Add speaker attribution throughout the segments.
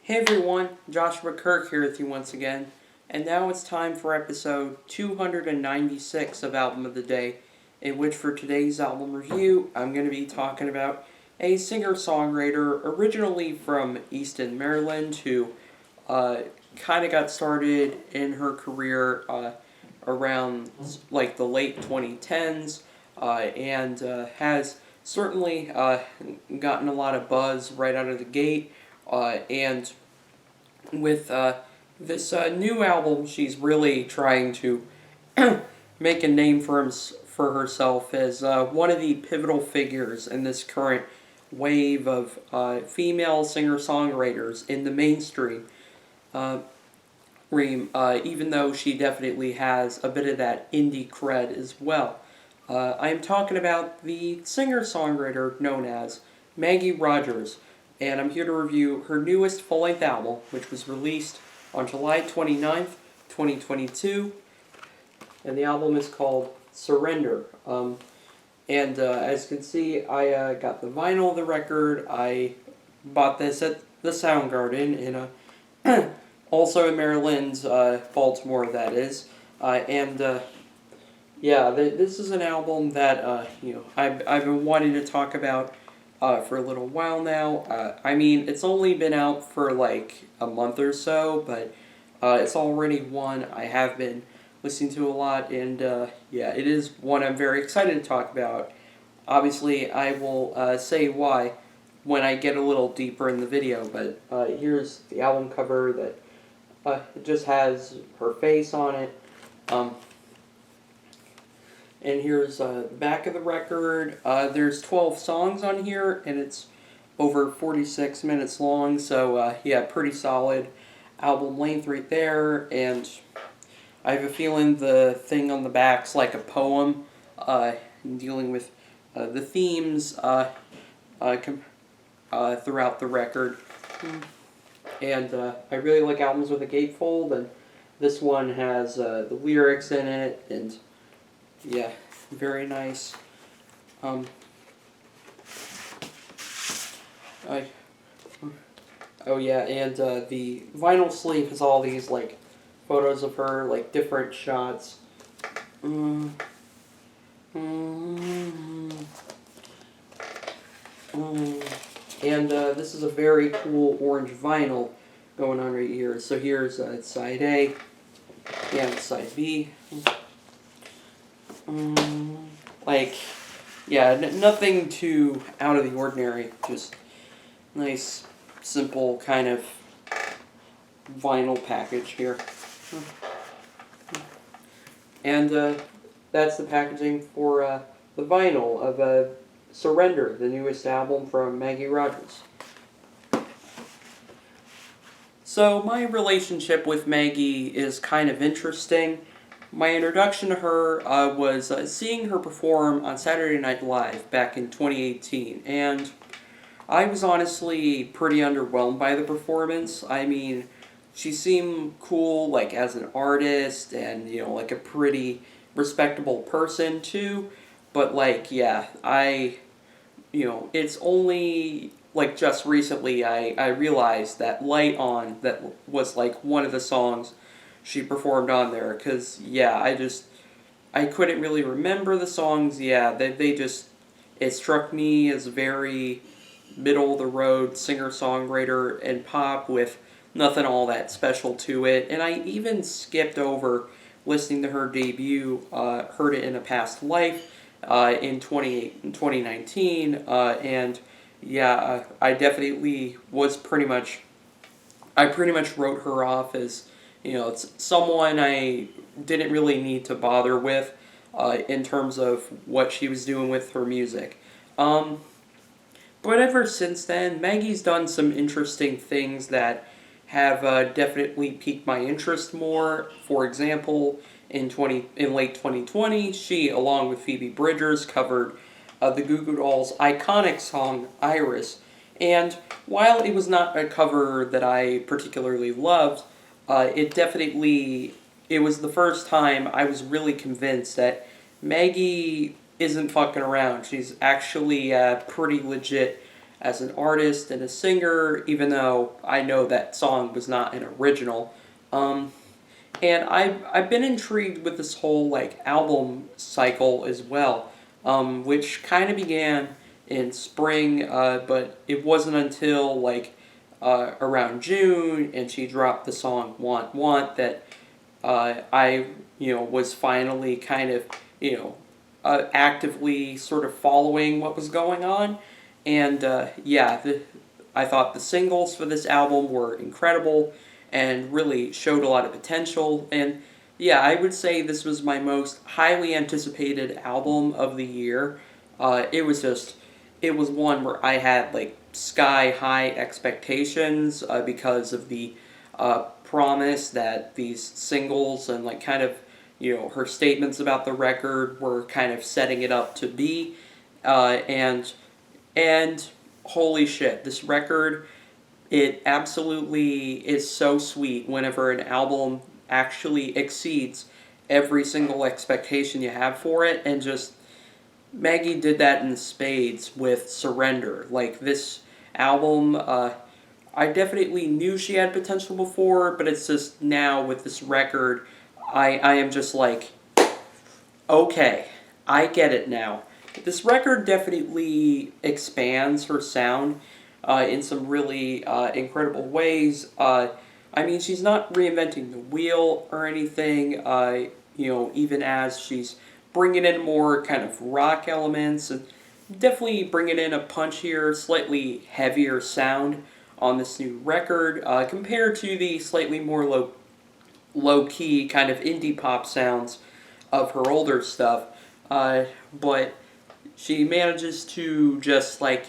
Speaker 1: Hey everyone, Joshua Kirk here with you once again, and now it's time for episode 296 of Album of the Day, in which for today's album review, I'm going to be talking about a singer-songwriter originally from Easton, Maryland, who kind of got started in her career around like the late 2010s, and has certainly gotten a lot of buzz right out of the gate. And with this new album, she's really trying to make a name for herself as one of the pivotal figures in this current wave of female singer-songwriters in the mainstream. Even though she definitely has a bit of that indie cred as well. I'm talking about the singer-songwriter known as Maggie Rogers, and I'm here to review her newest full-length album, which was released on July 29th, 2022, and the album is called Surrender. As you can see, I got the vinyl of the record. I bought this at the Soundgarden in also in Maryland, Baltimore, that is. This is an album that I've been wanting to talk about for a little while now. I mean, it's only been out for like a month or so, but it's already one I have been listening to a lot, and it is one I'm very excited to talk about. Obviously, I will say why when I get a little deeper in the video, but here's the album cover that it just has her face on it. And here's the back of the record. There's 12 songs on here, and it's over 46 minutes long, so pretty solid album length right there. And I have a feeling the thing on the back's like a poem, dealing with the themes throughout the record. And I really like albums with a gatefold, and this one has the lyrics in it, and yeah, very nice. The vinyl sleeve has all these like photos of her, like different shots. This is a very cool orange vinyl going on right here. So here's side A and side B. Nothing too out of the ordinary, just nice, simple kind of vinyl package here. And that's the packaging for the vinyl of Surrender, the newest album from Maggie Rogers. So my relationship with Maggie is kind of interesting. My introduction to her was seeing her perform on Saturday Night Live back in 2018, and I was honestly pretty underwhelmed by the performance. I mean, she seemed cool, like, as an artist, and, like a pretty respectable person, too, but, it's only, just recently I realized that Light On, that was, one of the songs she performed on there, because, I couldn't really remember the songs. It struck me as very middle-of-the-road singer-songwriter and pop with nothing all that special to it, and I even skipped over listening to her debut, Heard It in a Past Life, in 2019, I definitely was pretty much wrote her off as, it's someone I didn't really need to bother with in terms of what she was doing with her music. But ever since then, Maggie's done some interesting things that have definitely piqued my interest more. For example, in late 2020, she, along with Phoebe Bridgers, covered the Goo Goo Dolls' iconic song Iris. And while it was not a cover that I particularly loved, it was the first time I was really convinced that Maggie isn't fucking around. She's actually pretty legit as an artist and a singer, even though I know that song was not an original. Um, and I've been intrigued with this whole like album cycle as well, which kind of began in spring, but it wasn't until like around June, and she dropped the song "Want Want" that I was finally kind of actively sort of following what was going on, and I thought the singles for this album were incredible and really showed a lot of potential. And yeah, I would say this was my most highly anticipated album of the year. It was one where I had like sky high expectations because of the promise that these singles and like kind of her statements about the record were kind of setting it up to be, and holy shit, this record, it absolutely is so sweet whenever an album actually exceeds every single expectation you have for it, and just Maggie did that in spades with Surrender. Like this album, I definitely knew she had potential before, but it's just now with this record, I am just like, okay, I get it now. This record definitely expands her sound in some really incredible ways. I mean, she's not reinventing the wheel or anything, even as she's bringing in more kind of rock elements and definitely bringing in a punchier, slightly heavier sound on this new record compared to the slightly more low key kind of indie pop sounds of her older stuff. But she manages to just like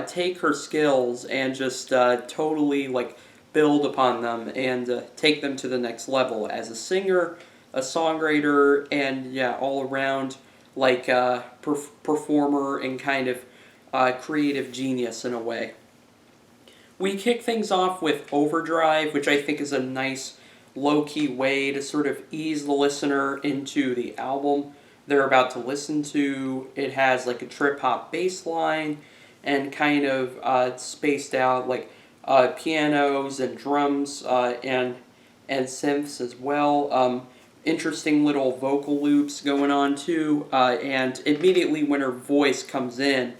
Speaker 1: take her skills and just totally like build upon them and take them to the next level as a singer, a songwriter, and all around like performer and kind of creative genius in a way. We kick things off with Overdrive, which I think is a nice low-key way to sort of ease the listener into the album they're about to listen to. It has like a trip-hop bass line and kind of spaced out like pianos and drums and synths as well. Interesting little vocal loops going on too, and immediately when her voice comes in,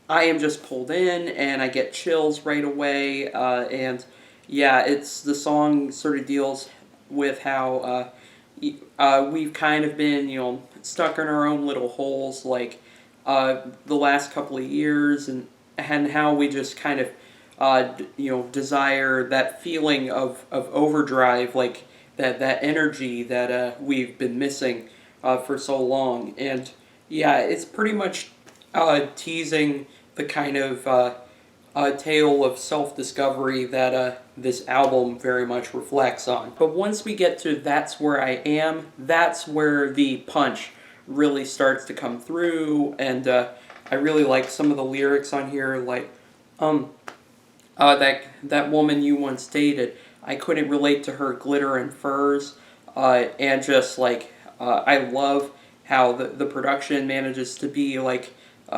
Speaker 1: I am just pulled in and I get chills right away. And yeah, it's the song sort of deals with how we've kind of been stuck in our own little holes like the last couple of years, and how we just kind of desire that feeling of overdrive, like that energy that we've been missing for so long. And yeah, it's pretty much teasing the kind of tale of self-discovery that this album very much reflects on. But once we get to That's Where I Am, that's where the punch really starts to come through, and I really like some of the lyrics on here, like, that woman you once dated, I couldn't relate to her glitter and furs, and just like, I love how the production manages to be like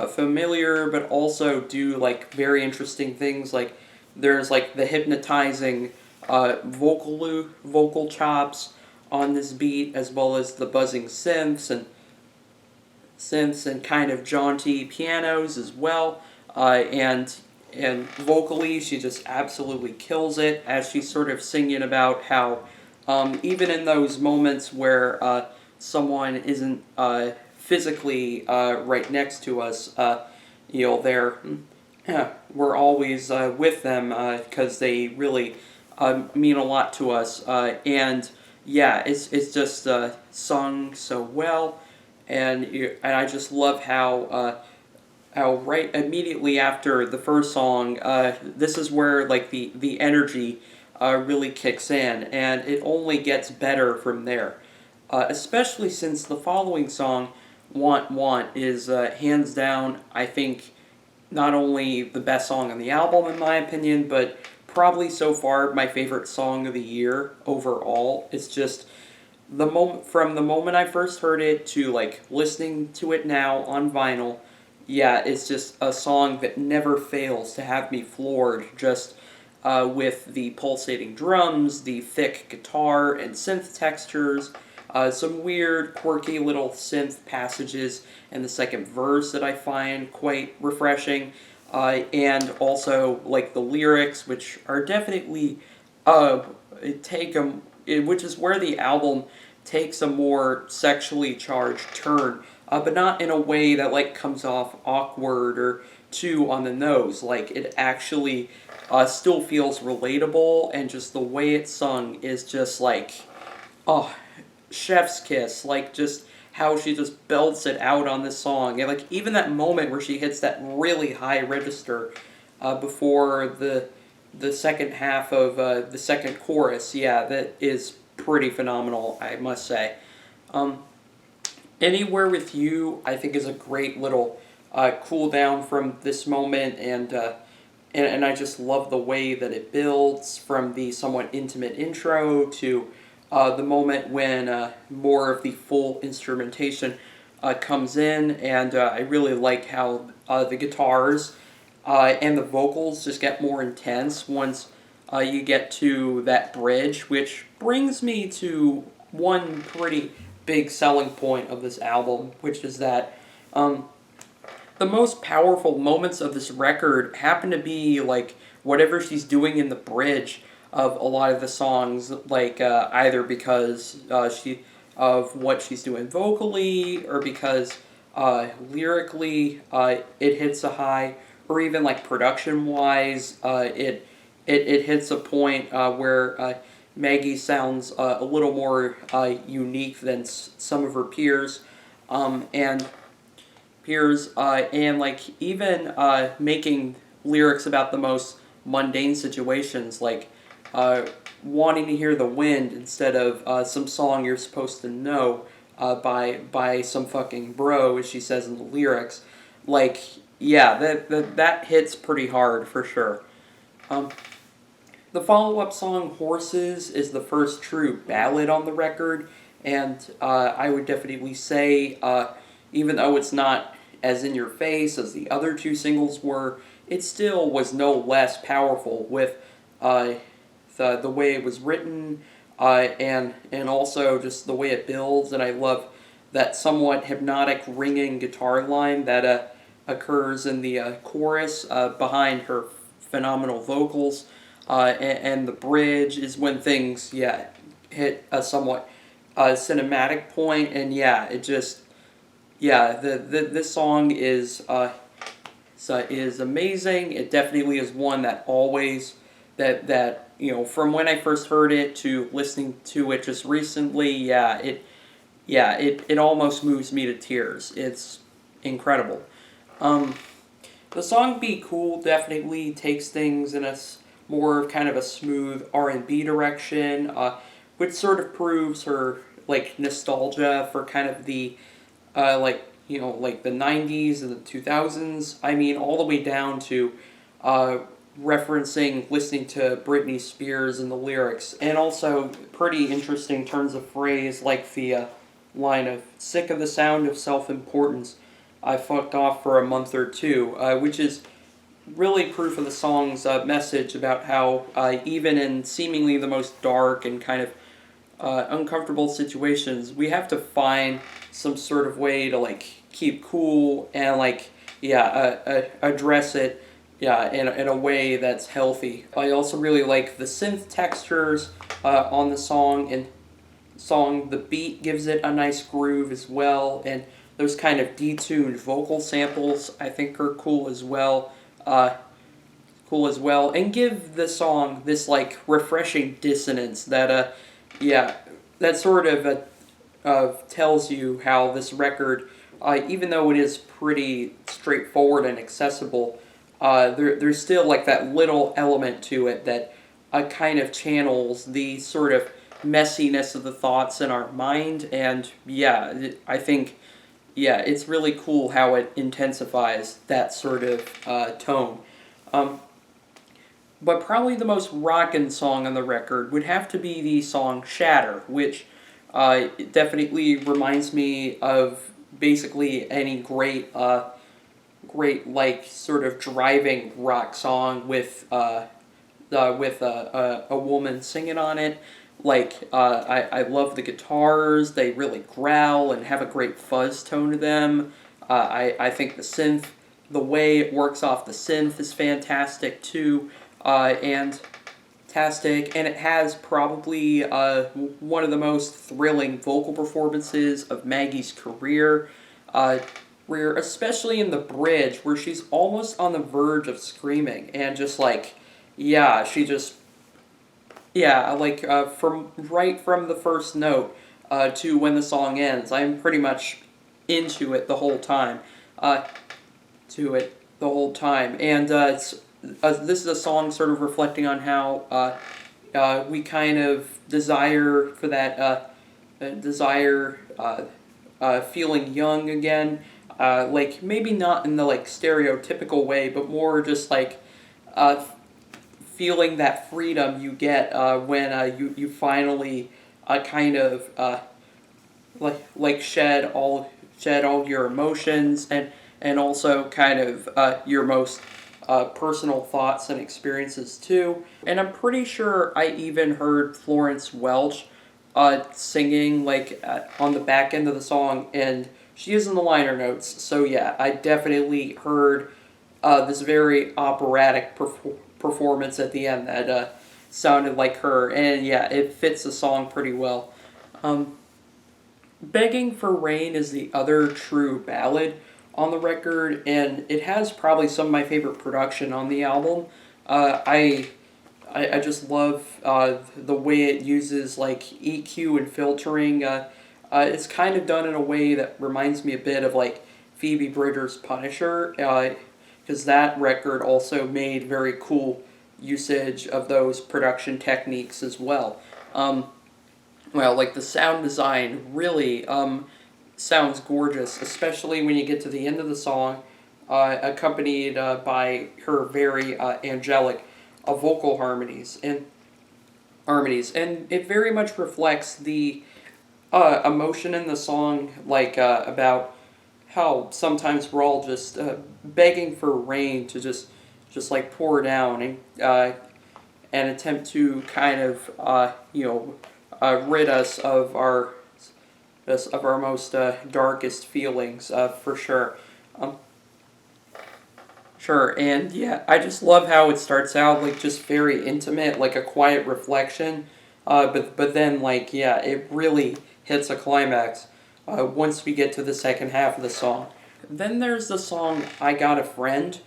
Speaker 1: familiar, but also do like very interesting things. Like there's like the hypnotizing vocal chops on this beat, as well as the buzzing synths and kind of jaunty pianos as well. And vocally, she just absolutely kills it as she's sort of singing about how even in those moments where someone isn't physically right next to us, they're we're always with them because they really mean a lot to us. And yeah, it's just sung so well, and I just love how right immediately after the first song, this is where like the energy really kicks in, and it only gets better from there. Especially since the following song, Want Want, is hands down, I think, not only the best song on the album in my opinion, but probably so far my favorite song of the year overall. It's just from the moment I first heard it to like listening to it now on vinyl, yeah, it's just a song that never fails to have me floored, just with the pulsating drums, the thick guitar and synth textures, some weird, quirky little synth passages in the second verse that I find quite refreshing, and also like the lyrics, which are definitely uh, take a, which is where the album takes a more sexually charged turn, but not in a way that like comes off awkward or too on the nose. Like it actually still feels relatable, and just the way it's sung is just like, oh, chef's kiss. Like just how she just belts it out on this song, and like even that moment where she hits that really high register before the second half of the second chorus. Yeah, that is pretty phenomenal, I must say. Um, Anywhere with You, I think, is a great little cool down from this moment, and I just love the way that it builds from the somewhat intimate intro to the moment when more of the full instrumentation comes in, and I really like how the guitars and the vocals just get more intense once you get to that bridge, which brings me to one pretty big selling point of this album, which is that um, the most powerful moments of this record happen to be like whatever she's doing in the bridge of a lot of the songs, like either because she of what she's doing vocally, or because lyrically it hits a high, or even like production wise it hits a point where Maggie sounds a little more unique than some of her peers, and and like even making lyrics about the most mundane situations, like uh, wanting to hear the wind instead of some song you're supposed to know by some fucking bro, as she says in the lyrics. Like, yeah, that hits pretty hard for sure. Um, the follow up song Horses is the first true ballad on the record, and I would definitely say, even though it's not as in your face as the other two singles were, it still was no less powerful with uh, the way it was written, and also just the way it builds. And I love that somewhat hypnotic ringing guitar line that occurs in the chorus behind her phenomenal vocals, and the bridge is when things, yeah, hit a somewhat cinematic point, and yeah, it just, yeah, this song is amazing. It definitely is one that always, that you know, from when I first heard it to listening to it just recently, it almost moves me to tears. It's incredible. Um, the song "Be Cool" definitely takes things in a more kind of a smooth R&B direction, which sort of proves her like nostalgia for kind of the like, you know, like the 90s and the 2000s. I mean, all the way down to uh, referencing listening to Britney Spears in the lyrics, and also pretty interesting turns of phrase like the line of "sick of the sound of self-importance. I fucked off for a month or two," which is really proof of the song's message about how even in seemingly the most dark and kind of uncomfortable situations, we have to find some sort of way to like keep cool and like, yeah, address it, yeah, in a way that's healthy. I also really like the synth textures on the song, and the beat gives it a nice groove as well, and those kind of detuned vocal samples I think are cool as well. And give the song this like refreshing dissonance that yeah, that sort of tells you how this record, even though it is pretty straightforward and accessible, there's still like that little element to it that kind of channels the sort of messiness of the thoughts in our mind. And yeah, I think, yeah, it's really cool how it intensifies that sort of tone. Um, but probably the most rockin' song on the record would have to be the song Shatter, which it definitely reminds me of basically any great like sort of driving rock song with a woman singing on it. I love the guitars. They really growl and have a great fuzz tone to them. I think the way it works off the synth is fantastic too, and fantastic. And it has probably one of the most thrilling vocal performances of Maggie's career. Where especially in the bridge, where she's almost on the verge of screaming, and just like, yeah, she just from right from the first note to when the song ends, I'm pretty much into it the whole time. And this is a song sort of reflecting on how we kind of desire for that feeling young again. Like maybe not in the like stereotypical way, but more just like feeling that freedom you get when you finally kind of shed all your emotions, and also kind of your most personal thoughts and experiences too. And I'm pretty sure I even heard Florence Welch singing on the back end of the song, and she is in the liner notes. So yeah, I definitely heard this very operatic performance at the end that sounded like her, and yeah, it fits the song pretty well. Begging for Rain is the other true ballad on the record, and it has probably some of my favorite production on the album. I just love the way it uses like EQ and filtering. It's kind of done in a way that reminds me a bit of like Phoebe Bridgers' Punisher, because that record also made very cool usage of those production techniques as well. Like the sound design really sounds gorgeous, especially when you get to the end of the song, accompanied by her very angelic vocal harmonies, and it very much reflects the emotion in the song, about how sometimes we're all just begging for rain to just like pour down, and attempt to kind of rid us of our most darkest feelings, for sure. Sure, and yeah, I just love how it starts out like just very intimate, like a quiet reflection, but then it really hits a climax once we get to the second half of the song. Then there's the song "I Got a Friend,"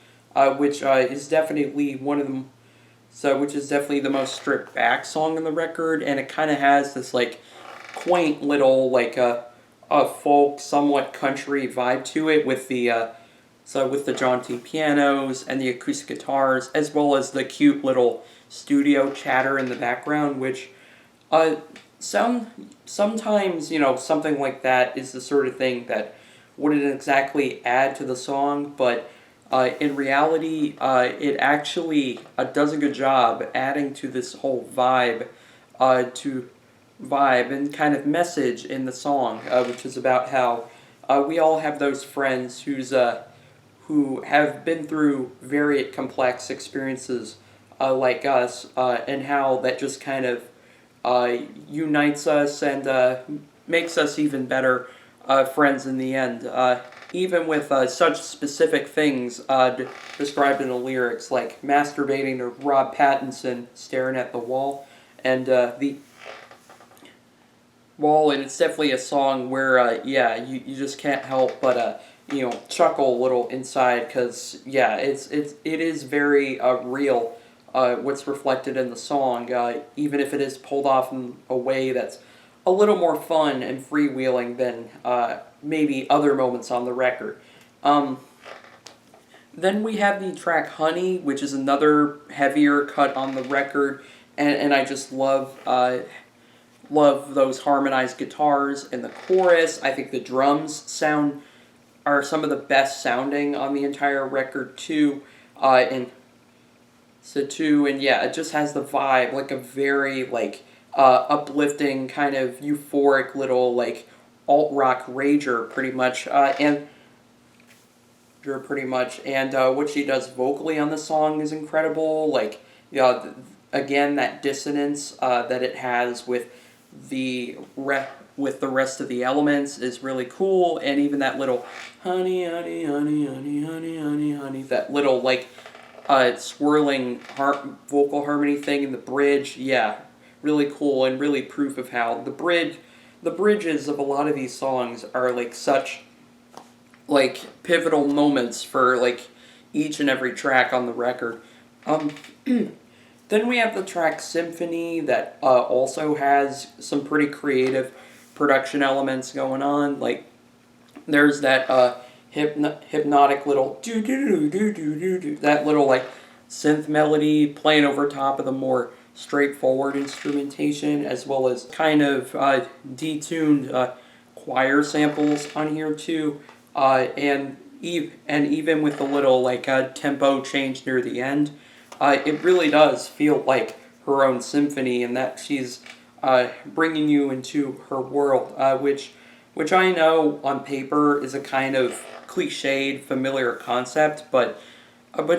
Speaker 1: which is definitely which is definitely the most stripped back song on the record, and it kind of has this like quaint little a folk, somewhat country vibe to it with the jaunty pianos and the acoustic guitars, as well as the cute little studio chatter in the background, which sometimes something like that is the sort of thing that wouldn't exactly add to the song, but in reality, it actually does a good job adding to this whole vibe and kind of message in the song, which is about how we all have those friends who have been through very complex experiences like us, and how that just kind of unites us and makes us even better friends in the end. Even with such specific things described in the lyrics, like masturbating to Rob Pattinson staring at the wall, and and it's definitely a song where you just can't help but chuckle a little inside, because it is very real what's reflected in the song, even if it is pulled off in a way that's a little more fun and freewheeling than maybe other moments on the record. Then we have the track "Honey," which is another heavier cut on the record, and I just love those harmonized guitars in the chorus. I think the drums are some of the best sounding on the entire record too, and it just has the vibe, like a very uplifting kind of euphoric little alt rock rager, pretty much, and pretty much. And what she does vocally on the song is incredible. Like, again, that dissonance that it has with with the rest of the elements is really cool. And even that little honey, honey, honey, honey, honey, honey, honey, that little like swirling vocal harmony thing in the bridge, yeah, really cool and really proof of how the bridges of a lot of these songs are like such like pivotal moments for like each and every track on the record. Um, then we have the track Symphony that also has some pretty creative production elements going on. Like there's that hypnotic little do do do do do do do, that little like synth melody playing over top of the more straightforward instrumentation, as well as kind of detuned choir samples on here too, and even with a little like tempo change near the end, it really does feel like her own symphony, and that she's bringing you into her world, which I know on paper is a kind of cliched, familiar concept, but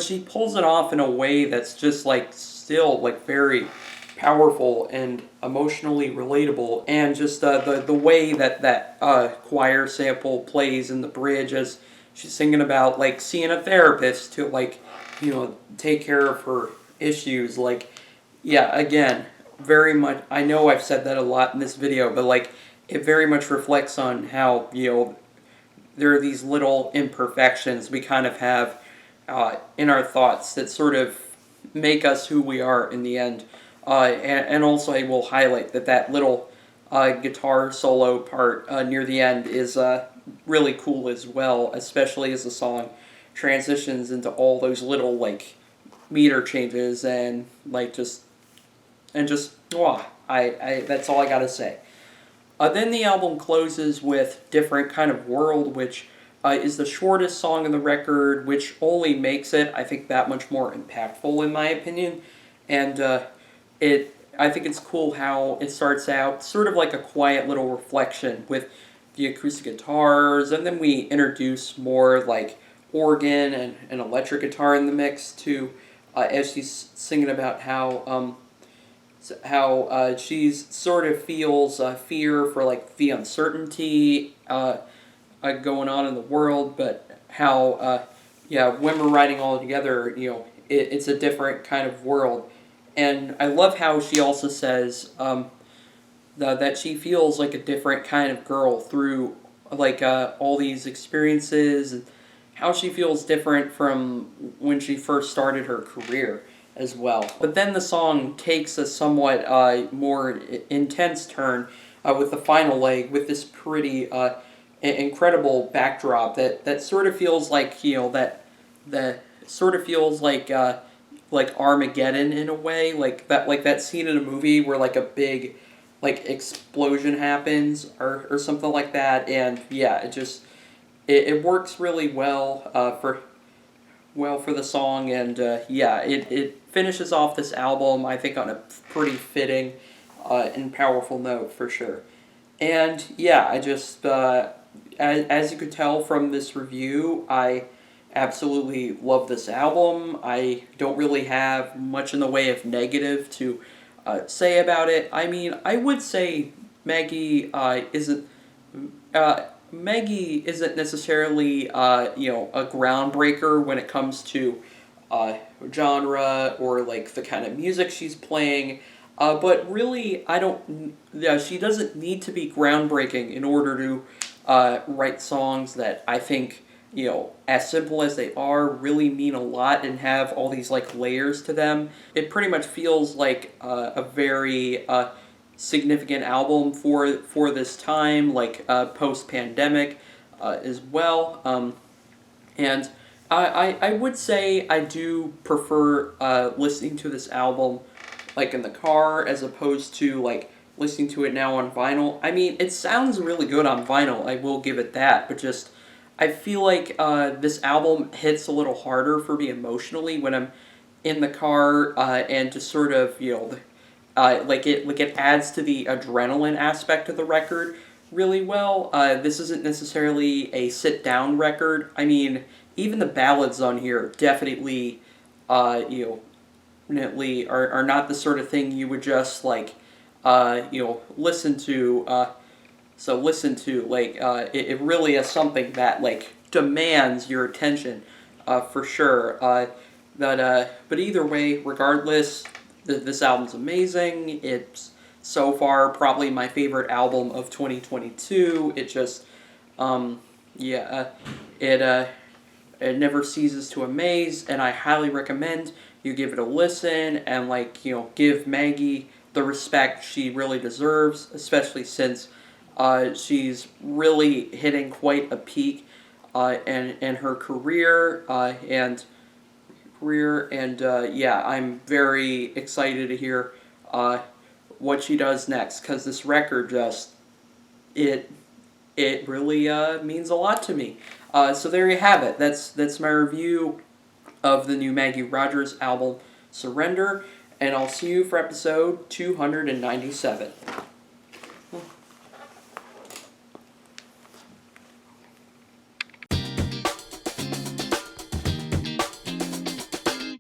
Speaker 1: she pulls it off in a way that's just like still like very powerful and emotionally relatable, and just the way that choir sample plays in the bridge as she's singing about like seeing a therapist to like take care of her issues. Like, yeah, again, very much, I know I've said that a lot in this video, but like it very much reflects on how there are these little imperfections we kind of have in our thoughts that sort of make us who we are in the end. And also I will highlight that little guitar solo part near the end is really cool as well, especially as the song transitions into all those little like meter changes and like just I that's all I gotta say. Then the album closes with Different Kind of World, which is the shortest song on the record, which only makes it, I think, that much more impactful in my opinion. And I think it's cool how it starts out sort of like a quiet little reflection with the acoustic guitars, and then we introduce more like organ and electric guitar in the mix too, as she's singing about how she's sort of feels fear for like the uncertainty going on in the world, but how when we're writing all together, it's a different kind of world. And I love how she also says that she feels like a different kind of girl through like all these experiences, and how she feels different from when she first started her career as well. But then the song takes a somewhat more intense turn with the final leg, with this pretty incredible backdrop that sort of feels like that sort of feels like Armageddon in a way, like that scene in a movie where like a big like explosion happens or something like that. And yeah, it works really well for the song, and it finishes off this album, I think, on a pretty fitting and powerful note for sure. And yeah, I just as you could tell from this review, I absolutely love this album. I don't really have much in the way of negative to say about it. I mean, I would say Maggie isn't necessarily a groundbreaker when it comes to genre or like the kind of music she's playing. But really, she doesn't need to be groundbreaking in order to write songs that I think, as simple as they are, really mean a lot and have all these like layers to them. It pretty much feels like a very significant album for this time, like post-pandemic as well. And I would say I do prefer listening to this album like in the car as opposed to like listening to it now on vinyl. I mean, it sounds really good on vinyl, I will give it that, but just I feel like this album hits a little harder for me emotionally when I'm in the car, and just sort of like it adds to the adrenaline aspect of the record really well. This isn't necessarily a sit down record. I mean, even the ballads on here definitely, definitely are not the sort of thing you would just like, listen to. It really is something that like demands your attention, for sure. But either way, regardless, this album's amazing. It's so far probably my favorite album of 2022. It just, yeah, it it never ceases to amaze, and I highly recommend you give it a listen and give Maggie the respect she really deserves, especially since she's really hitting quite a peak in her career, yeah, I'm very excited to hear what she does next, because this record just it it really means a lot to me. So there you have it. That's my review of the new Maggie Rogers album, Surrender, and I'll see you for episode 297.